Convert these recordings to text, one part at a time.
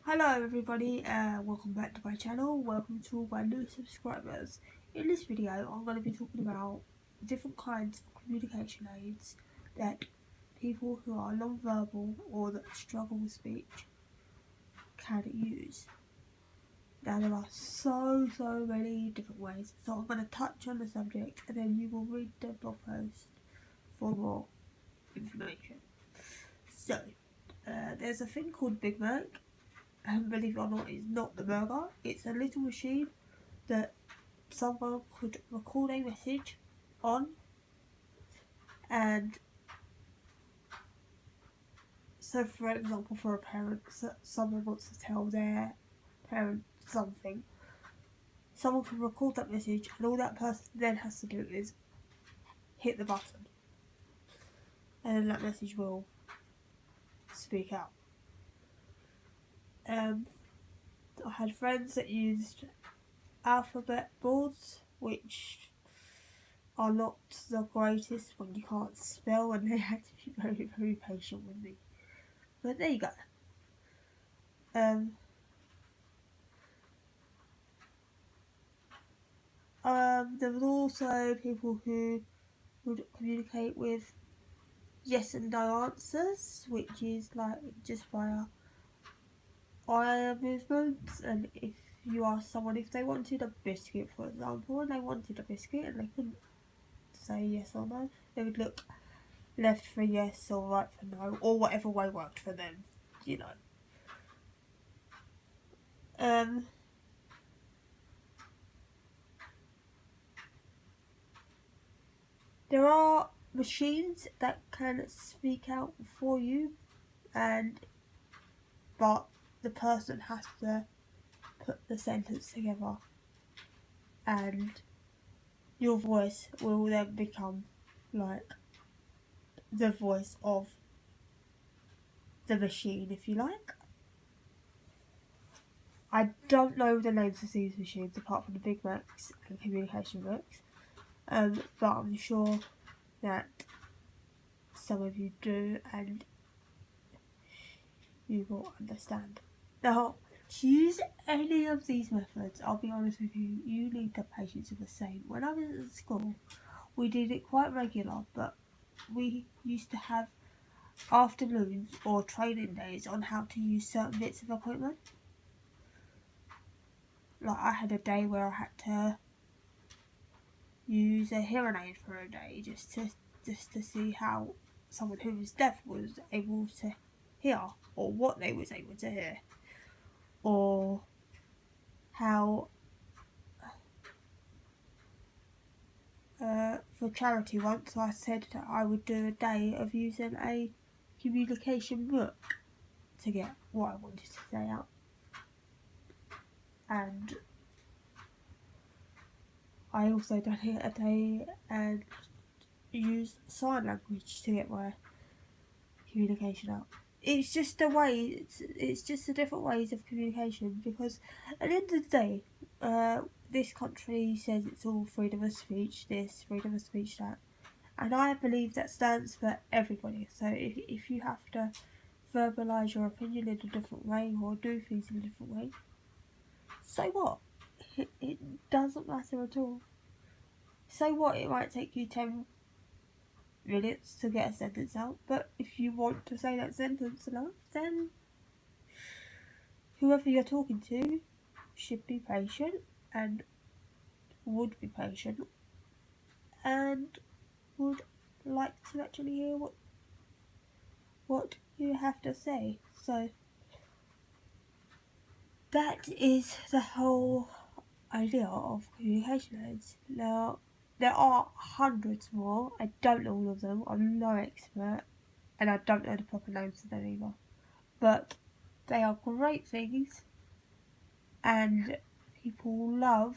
Hello everybody, welcome back to my channel. Welcome to all my new subscribers. In this video I'm going to be talking about different kinds of communication aids that people who are non-verbal or that struggle with speech can use. Now there are so many different ways, so I'm going to touch on the subject and then you will read the blog post for more information. So, there's a thing called Big Mac. And believe it or not, it's not the burger. It's a little machine that someone could record a message on, and so for example, for a parent, someone wants to tell their parent something, someone can record that message and all that person then has to do is hit the button and then that message will speak out. I had friends that used alphabet boards, which are not the greatest when you can't spell, and they had to be very patient with me. But there you go. There was also people who would communicate with yes and no answers, which is like just via eye movements. And if you ask someone if they wanted a biscuit, for example, and they wanted a biscuit and they couldn't say yes or no, they would look left for yes or right for no, or whatever way worked for them, you know. There are machines that can speak out for you, but the person has to put the sentence together, and your voice will then become like the voice of the machine, if you like. I don't know the names of these machines apart from the Big Macs and communication books, but I'm sure that some of you do and you will understand. Now, to use any of these methods, I'll be honest with you, you need the patience of a saint. When I was at school, we did it quite regular, but we used to have afternoons or training days on how to use certain bits of equipment. Like I had a day where I had to use a hearing aid for a day just to see how someone who was deaf was able to hear, or what they was able to hear, or how for charity once I said that I would do a day of using a communication book to get what I wanted to say out, and I also done it a day and used sign language to get my communication out. It's just a way, it's just the different ways of communication, because at the end of the day, this country says it's all freedom of speech, this, freedom of speech, that, and I believe that stands for everybody. So if you have to verbalise your opinion in a different way or do things in a different way, so what? It doesn't matter at all. So what, it might take you 10 minutes to get a sentence out, but if you want to say that sentence enough, then whoever you're talking to should be patient and would be patient and would like to actually hear what you have to say. So that is the whole idea of communication aids. Now, there are hundreds more. I don't know all of them. I'm no expert, and I don't know the proper names of them either. But they are great things, and people love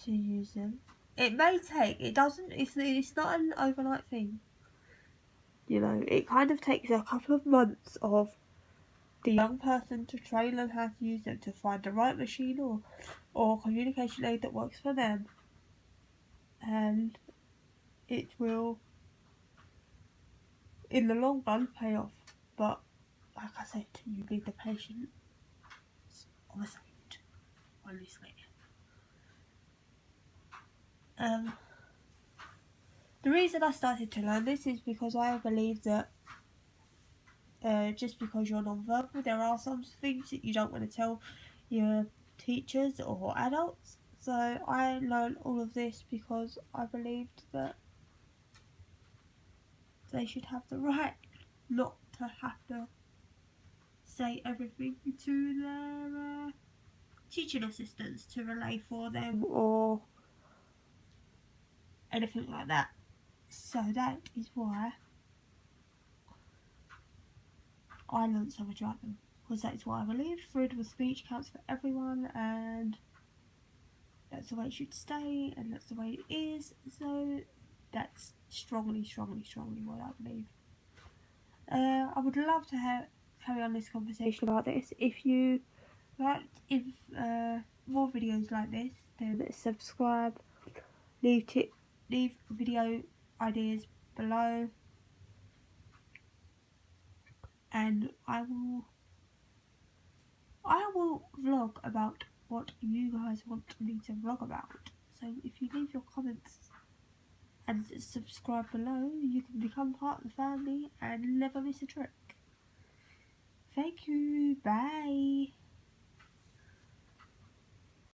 to use them. It may take, it's not an overnight thing. You know, it kind of takes a couple of months of the young person to train them how to use them, to find the right machine or communication aid that works for them, and it will in the long run pay off. But like I said, you need the patience of a saint, honestly. The reason I started to learn this is because I believe that just because you're non-verbal, there are some things that you don't want to tell your teachers or adults. So I learned all of this because I believed that they should have the right not to have to say everything to their teaching assistants to relay for them or anything like that. So that is why I learned so much about them, because that is what I believe. Freedom of speech counts for everyone, and that's the way it should stay, and that's the way it is. So that's strongly, strongly, strongly what I believe. I would love to carry on this conversation about this. If you like, more videos like this, then subscribe. Leave video ideas below, and I will vlog about what you guys want me to vlog about. So if you leave your comments and subscribe below, you can become part of the family and never miss a trick. Thank you. Bye.